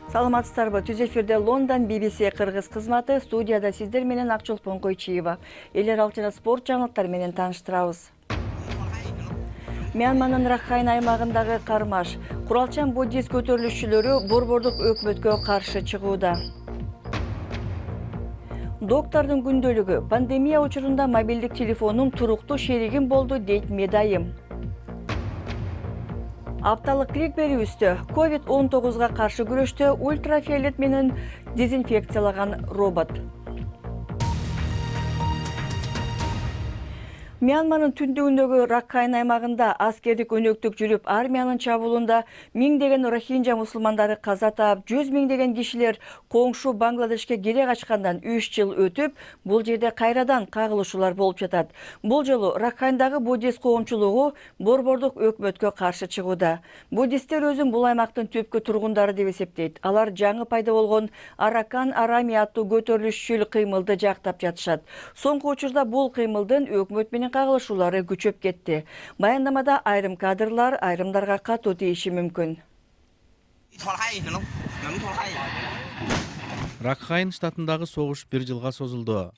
Саламатсыздарбы? Түз эфирде Лондон BBC кыргыз кызматы, студияда сиздер менен Акчолпон Койчиева. Элер алчара спорт жаңылыктары менен тааныштырабыз. Мьянманын Ракхайн аймагындагы кармаш. Куралчан буддист көтөрүлүшчүлөрү борбордук өкмөткө каршы чыгууда. Доктордун күндөлүгү. Пандемия учурунда мобилдик телефонум туруктуу шеригим болду, дейт медайым. Апталык крик берүүбүздө COVID-19 каршы күрөштө ультрафиолет менен дезинфекциялаган робот. Мьянманын түндүгүндөгү Ракхайн аймагында аскердик өнөктүк жүрүп, армиянын чабуулунда миңдеген рохинжа мусулмандары каза таап, 100 миңдеген кишилер коңшу Бангладешке келе качкандан 3 жыл өтүп, бул жерде кайрадан кагылышуулар болуп жатат. Бул жолу Ракхайндагы буддист коомчулугу борбордук өкмөткө каршы чыгууда. Буддисттер өзүн бул аймактын түпкү тургундары деп эсептейт. Алар жаңы пайда болгон Аракан Арами аттуу көтөрүлүшчүл кыймылды жактап жатышат. Соңку учурда бул кыймылдын өкмөт менен кагылышуулары күчөп кетти. Баяндамада айрым кадрлар айрымдарга катуу тийиши мүмкүн. Ракхайн штатындагы согуш 1 жылга созулду.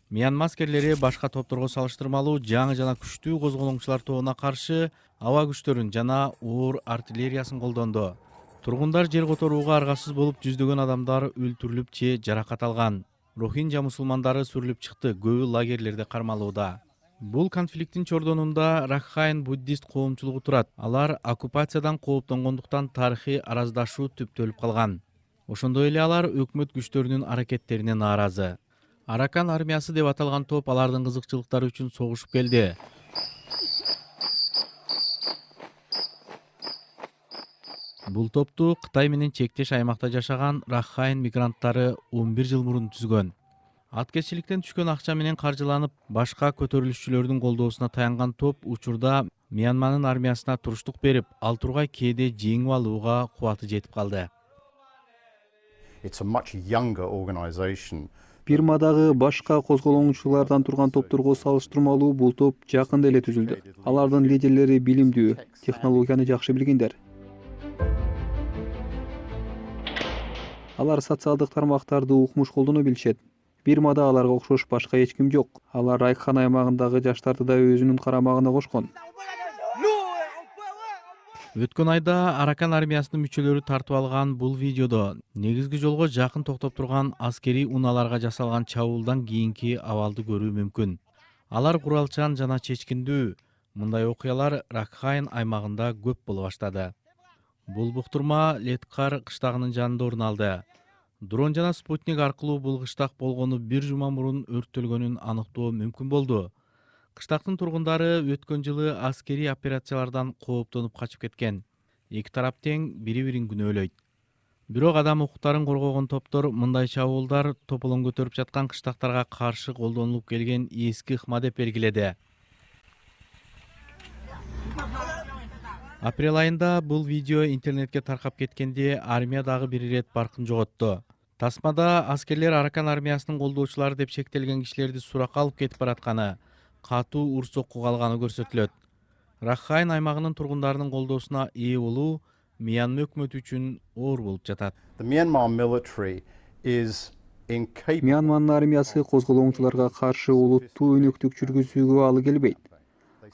Мьянма аскерлери башка топторго салыштырмалуу жаңы жана күчтүү козголоңчулар тобуна каршы аба күчтөрүн жана оор артиллериясын колдонду. Тургундар жер которууга аргасыз болуп, жүздөгөн адамдар өлтүрүлүп же жаракат алган. Рохинжа мусулмандары сүрүлүп чыкты, көбү лагерлерде кармалууда. Бул конфликттин чордонунда Ракхайн буддист коомчулугу турат. Алар оккупациядан кооптонгондуктан тарыхый араздашуу түптөлүп калган. Ошондой эле алар өкмөт күчтөрүнүн аракеттерине нааразы. Аракан армиясы деп аталган топ алардын кызыкчылыктары үчүн согушуп келди. Бул топту Кытай менен чектеш аймакта жашаган Ракхайн мигранттары 11 жыл мурун түзгөн. Аткезчиликтен түшкөн акча менен каржыланып, башка көтөрүлүшчүлөрдүн колдоосуна таянган топ учурда Мьянманын армиясына туруштук берип, ал тургай кээде жеңип алууга кубаты жетип калды. Бирмадагы башка козголоңчулардан турган топторго салыштырмалуу бул топ жакында эле түзүлдү. Алардын лидерлери билимдүү, технологияны жакшы билгендер. Алар социалдык тармактарды укмуш колдоно билишет. Бирмада аларга окшош башка эч ким жок. Алар Ракхайн аймагындагы жаштарды да өзүнүн карамагына кошкон. Өткөн айда Аракан армиясынын мүчөлөрү тартып алган бул видеодо негизги жолго жакын токтоп турган аскерий унааларга жасалган чабуулдан кийинки абалды көрүү мүмкүн. Алар куралчан жана чечкиндүү. Мындай окуялар Ракхайн аймагында көп боло баштады. Бул буктурма Леткар кыштагынын жанында орун алды. Дрон жана спутник аркылуу бул кыштак болгону 1 жума мурун өрттөлгөнүн аныктоо мүмкүн болду. Кыштактын тургундары өткөн жылы аскерий операциялардан кооптонуп качып кеткен. Эки тарап тең бири-бирин күнөөлөйт. Бирок адам укуктарын коргогон топтор мындай чабуулдар тополоң көтөрүп жаткан кыштактарга каршы колдонулуп келген эски ыкма деп белгиледи. Апрель айында бул видео интернетке таркап кеткенде армия дагы бир ирет баркын жоготту. Тасмада аскерлер Аракан армиясынын колдоочулары деп шектелген кишилерди суракка алып кетип баратканы, катуу ур соккуга алганы көрсөтүлөт. Ракхайн аймагынын тургундарынын колдоосуна ээ болуу Мьянма өкмөтү үчүн оор болуп жатат. Мьянманын армиясы козголоңчуларга каршы олуттуу өнөктүк жүргүзүүгө алы келбейт.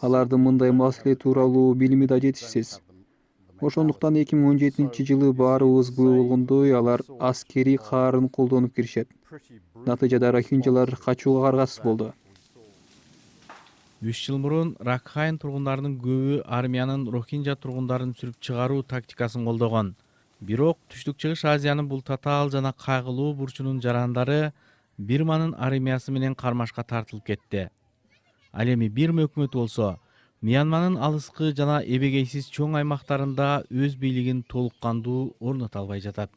Алардын мындай маселе тууралуу билими да жетишсиз. Ошондуктан 2017 жылы баарыбыз күбө болгондой алар аскерий каарын колдонуп киришет. Натыйжада рохинжалар качууга аргасыз болду. 3 жыл мурун Ракхайн тургундарынын көбү армиянын рохинжа тургундарын сүрүп чыгаруу тактикасын колдогон. Бирок Түштүк Чыгыш Азиянын бул татаал жана кайгылуу бурчунун жарандары Бирманын армиясы менен кармашка тартылып кетти. Ал эми Бирма өкмөтү болсо Мьянманын алыскы жана эбегейсиз чоң аймактарында өз бийлигин толук кандуу орното албай жатат.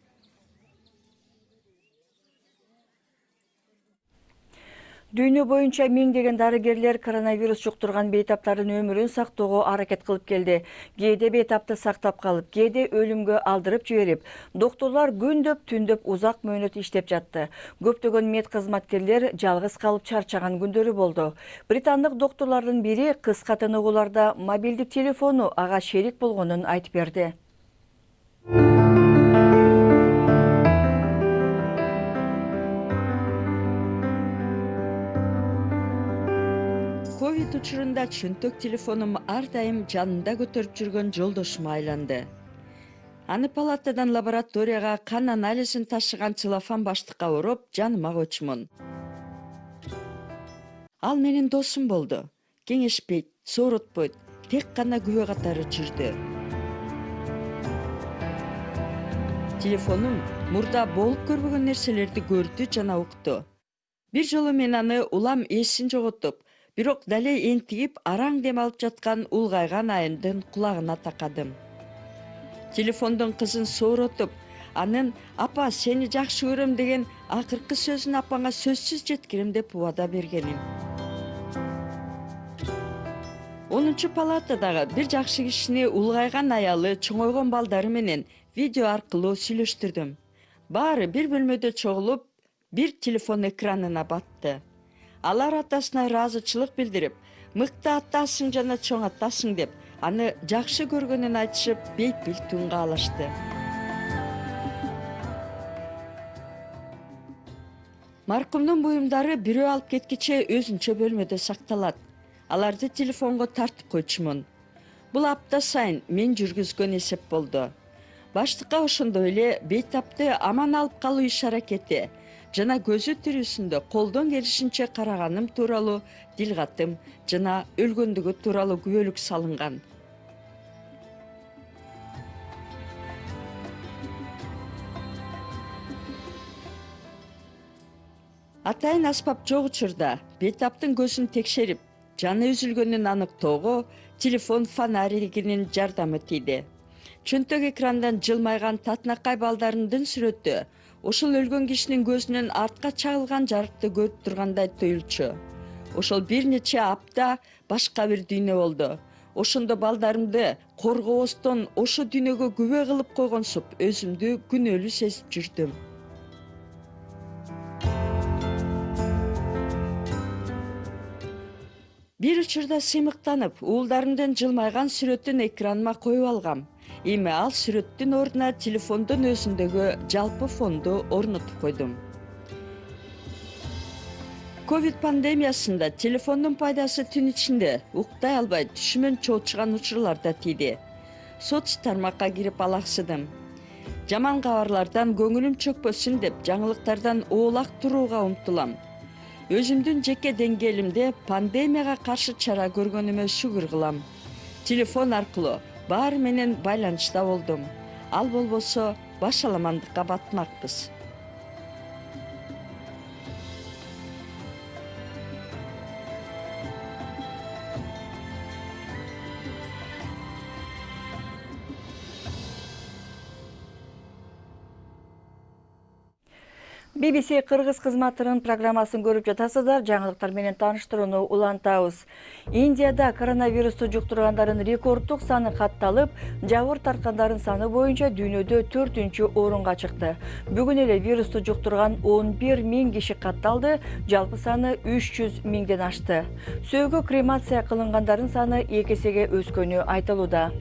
Дүйнө боюнча миңдеген дарыгерлер коронавирус жуктурган бейтаптардын өмүрүн сактоого аракет кылып келди. Кээде бейтапты сактап калып, кээде өлүмгө алдырып жиберип, доктурлар күндөп, түндөп узак мөөнөт иштеп жатты. Көптөгөн мед кызматкерлер жалгыз калып чарчаган күндөрү болду. Британдык доктурлардын бири кыска тыныгууларда мобилдик телефону ага шерик болгонун айтып берди. учурунда чөнтөк телефонум ар дайым жанымда көтөрүп жүргөн жолдошума айланды. Аны палатадан лабораторияга кан анализин ташыган целлофан баштыкка ороп жаныма койчумун. Ал менин досум болду. Кеңешпейт, сооротпойт, тек гана күбө катары жүрдү. Телефонум мурда болуп көрбөгөн нерселерди көрдү жана укту. Бир жолу мен аны улам эсин жоготуп, бирок дале энтигип араң дем алып жаткан улгайган айымдын кулагына такадым. Телефондон кызын сооротуп, анын «Апа, сени жакшы көрөм» деген акыркы сөзүн апаңа сөзсүз жеткирем деп убада бергеним. 10 палатадагы бир жакшы кишини улгайган аялы, чоңойгон балдары менен видео аркылуу сүйлөштүрдүм. Баары бир бөлмөдө чогулуп, бир телефон экранына батты. Алар атасына ыраазычылык билдирип, «Мыкты атасың жана чоң атасың» деп, аны жакшы көргөнүн айтышып, бейпил тунга алышты. Маркумдун буюмдары бирөө алып кеткиче өзүнчө бөлмөдө сакталат. Аларды телефонго тартып койчумун. Бул апта сайын мен жүргүзгөн эсеп болду. Баштыкка ошондой эле бейтапты аман алып калуу иш-аракети жана көзү тирүүсүндө колдон келишинче караганым тууралуу дил катым жана өлгөндүгү тууралуу күбөлүк салынган. Атайын аспап жок учурда бейтаптын көзүн текшерип, жаны үзүлгөнүн аныктоого телефон фонаригинин жардамы тийди. Чөнтөк экрандан жылмайган татынакай балдарындын сүрөтү ошол өлгөн кишинин көзүнөн артка чагылган жарыкты көрүп тургандай туюлчу. Ошол бир нече апта башка бир дүйнө болду. Ошондо балдарымды коргобостон ошо дүйнөгө күбө кылып койгонсуп, өзүмдү күнөөлүү сезип жүрдүм. Бир учурда сыймыктанып, уулдарымдын жылмайган сүрөтүн экраныма коюп алгам. Эми ал сүрөттүн ордуна телефондун өзүндөгү жалпы фонду орнотуп койдум. Ковид пандемиясында телефондун пайдасы түн ичинде уктай албай түшүмөн чоочуган учурлар да тийди. Соц тармакка кирип алаксыдым. Жаман кабарлардан көңүлүм чөкпөсүн деп жаңылыктардан оолак турууга умтулам. Өзүмдүн жеке деңгээлимде пандемияга каршы чара көргөнүмө шүгүр кылам. Телефон аркылуу баары менен байланышта болдум. Ал болбосо башаламандыкка батмакпыз. BBC Кыргыз кызматынын программасын көрүп жатасыздар. Жаңылыктар менен тааныштырууну улантабыз. Индияда коронавирусту жуктургандардын рекорддук саны катталып, жабыр тарткандардын саны боюнча дүйнөдө 4-орунга чыкты. Бүгүн эле вирусту жуктурган 11.000 киши катталды, жалпы саны 300.000ден ашты. Сөөгө кремация кылынгандардын саны 2 эсеге өскөнү айтылууда.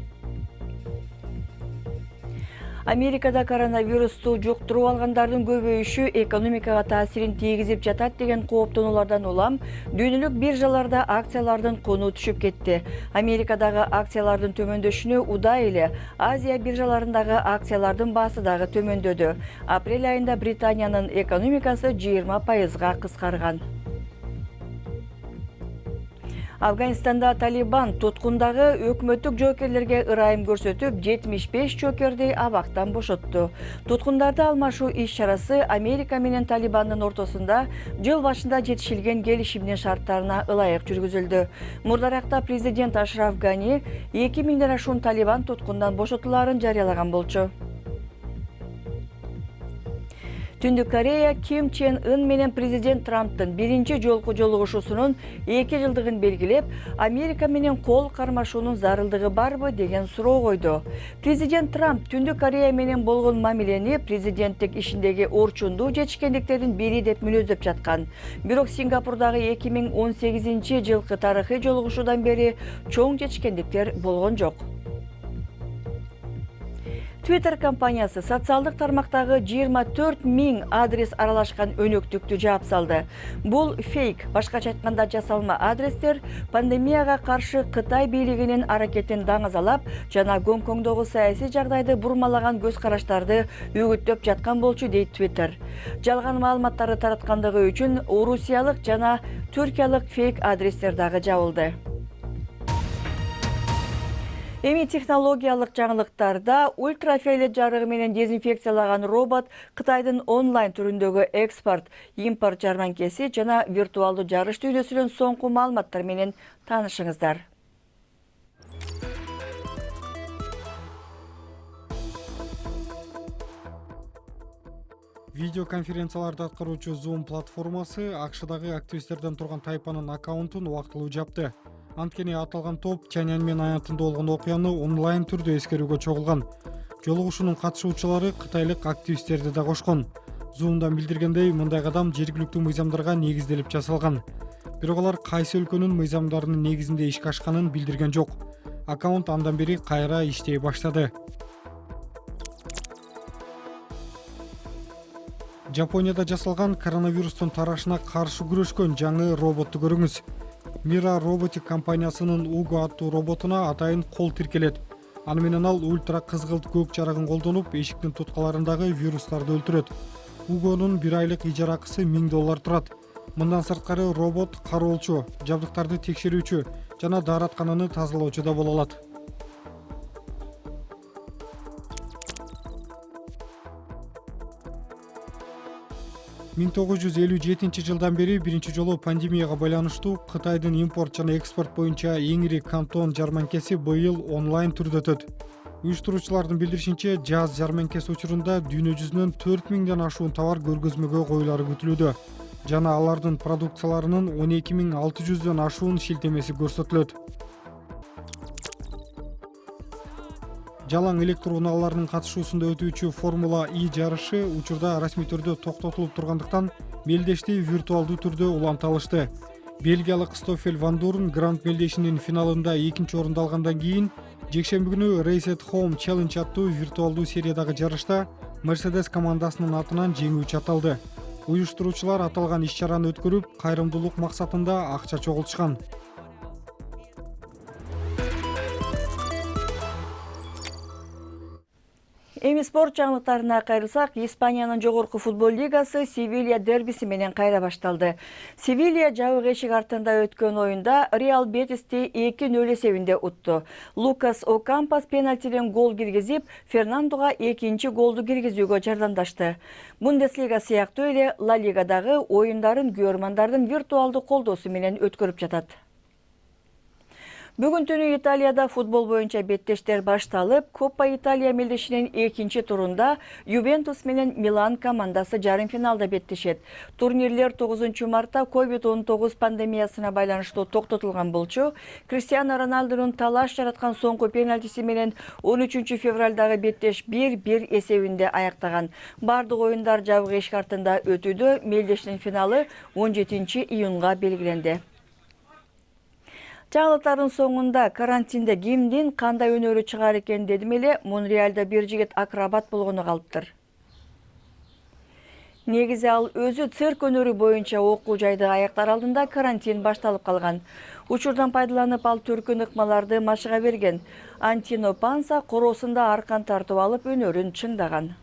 Америкада коронавирусту жуктуруп алгандардын көбөйүшү экономикага таасирин тийгизип жатат деген кооптонуулардан улам дүйнөлүк биржаларда акциялардын куну түшүп кетти. Америкадагы акциялардын төмөндөшүнө удай эле Азия биржаларындагы акциялардын баасы дагы төмөндөдү. Апрель айында Британиянын экономикасы 20%га кыскарган. Афганистанда Талибан туткундагы өкмөттүк жоокерлерге ырайым көрсөтүп, 75 жоокерди абактан бошотту. Туткундарды алмашуу иш-чарасы Америка менен Талибандын ортосунда жыл башында жетишилген келишимдин шарттарына ылайык жүргүзүлдү. Мурдаракта президент Ашраф Гани 2000ден ашуун Талибан туткундан бошотуларын жарыялаган болчу. Түндүк Корея Ким Чен Ын менен президент Трамптын биринчи жолку жолугушуусунун 2 жылдыгын белгилеп, Америка менен кол кармашуунун зарылдыгы барбы деген суроо койду. Президент Трамп Түндүк Корея менен болгон мамилени президенттик ишиндеги орчундуу жетишкендиктердин бири деп мүнөздөп жаткан. Бирок Сингапурдагы 2018-жылкы тарыхый жолугушуудан бери чоң жетишкендиктер болгон жок. Twitter компаниясы социалдык тармактагы 24 000 адрес аралашкан өнөктүктү жаап салды. Бул фейк, башкача айтканда жасалма адрестер пандемияга каршы Кытай бийлигинин аракетин даңазалап жана Гонконгдогу саясий жагдайды бурмалаган көз караштарды үгүттөп жаткан болчу дейт Twitter. Жалган маалыматтарды тараткандыгы үчүн орусиялык жана түркиялык фейк адрестер дагы жабылды. Эми технологиялык жаңылыктарда ультрафиолет жарыгы менен дезинфекциялаган робот Кытайдын онлайн түрүндөгү экспорт, импорт жарманкеси жана виртуалдуу жарыш дүйнөсүнүн соңку маалыматтары менен таанышыңыздар. Видеоконференцияларды аткаруучу Zoom платформасы АКШдагы активисттерден турган тайпанын аккаунтун убактылуу жапты. Анткени аталган топ Чаньян менен аянтында болгон окуяны онлайн түрдө эскерүүгө чогулган. Жолугушуунун катышуучулары кытайлык активисттерди да кошкон. Zoom'дан билдиргендей, мындай кадам жергиликтүү мыйзамдарга негизделип жасалган. Бирок алар кайсы өлкөнүн мыйзамдарынын негизинде ишке ашканын билдирген жок. Аккаунт андан бери кайра иштей баштады. Жапонияда жасалган коронавирустун тарашына каршы күрөшкөн жаңы роботту көрүңүз. Mira Robotic компаниясынын Ugo аттуу роботуна атайын кол тиркелет. Аны менен ал ультра кызгылт көк жарыгын колдонуп, эшиктин туткаларындагы вирустарды өлтүрөт. Ugo'нун 1 айлык ижара акысы $1000 турат. Мындан сырткары робот кароолчу, жабдыктарды текшерүүчү жана даараткананы тазалоочу да боло алат. жылдан бери биринчи жолу пандемияга байланыштуу Кытайдын импорт жана экспорт боюнча эң ири кантон жарманкеси быйыл онлайн түрдө өтөт. Уюштуруучулардын билдиришинче, жаз жарманкеси учурунда дүйнө жүзүнөн 4000ден ашуун товар көргөзмөгө коюлары күтүлүүдө жана алардын продукцияларынын 12600дөн ашуун шилтемеси көрсөтүлөт. Жалаң электр унааларынын катышуусунда өтүүчү Формула И жарышы учурда расмий түрдө токтотулуп тургандыктан мелдешти виртуалдуу түрдө уланталышты. Бельгиялык Стоффель Ван Дурн Гранд Мелдешинин финалында 2-нчи орунду алгандан кийин жекшемби күнү Race at Home Challenge аттуу виртуалдуу сериядагы жарышта Mercedes командасынын атынан жеңүүчү аталды. Уюштуруучулар аталган иш-чараны өткөрүп, кайрымдуулук максатында акча чогултушкан. Эми спорт жаңылыктарына кайрылсак, Испаниянын жогорку футбол лигасы Севилья дербиси менен кайра башталды. Севилья жабык эшик артында өткөн оюнда Реал Бетисти 2-0 эсебинде утту. Лукас Окампос пенальтиден гол киргизип, Фернандога 2-нчи голду киргизүүгө жардамдашты. Бундеслига сыяктуу эле Ла Лигадагы оюндарын көрөрмандардын виртуалдуу колдоосу менен өткөрүп жатат. Бүгүн түнү Италияда футбол боюнча беттештер башталып, Коппа Италия мелдешинин 2-нчи турунда Ювентус менен Милан командасы жарым финалда беттешет. Турнирлер 9 мартта COVID-19 пандемиясына байланыштуу токтотулган болчу. Криштиану Роналдунун талаш жараткан соңку пенальтиси менен 13 февралдагы беттеш 1-1 эсебинде аяктаган. Бардык оюндар жабык эшик артында өтүүдө, мелдешинин финалы 17 июнга белгиленди. Жаңылыктардын соңунда карантинде кимдин кандай өнөрү чыгар экен дедим эле, Монреалда бир жигит акробат болгону калыптыр. Негизи ал өзү цирк өнөрү боюнча окуу жайды аяктар алдында карантин башталып калган. Учурдан пайдаланып ал түркүн ыкмаларды машыга берген. Антино Панса короосунда аркан тартып алып өнөрүн чыңдаган.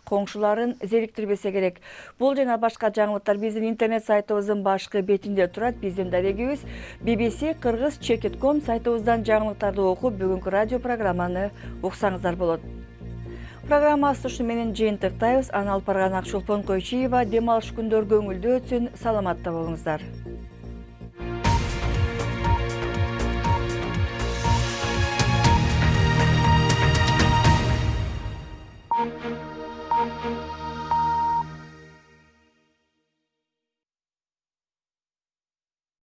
Коңшуларын зериктирбесе керек. Бул жана башка жаңылыктар биздин интернет сайтыбыздын башкы бетинде турат. Биздин дарегибиз BBC Kırgız.com сайтыбыздан жаңылыктарды окуп, бүгүнкү радио программаны уксаңыздар болот. Программа астышы менен жыйынтыктайбыз. Аны алып барган Акчулпон Койчиева. Дем алыш күндөр көңүлдүү өтсүн. Саламатта болуңуздар.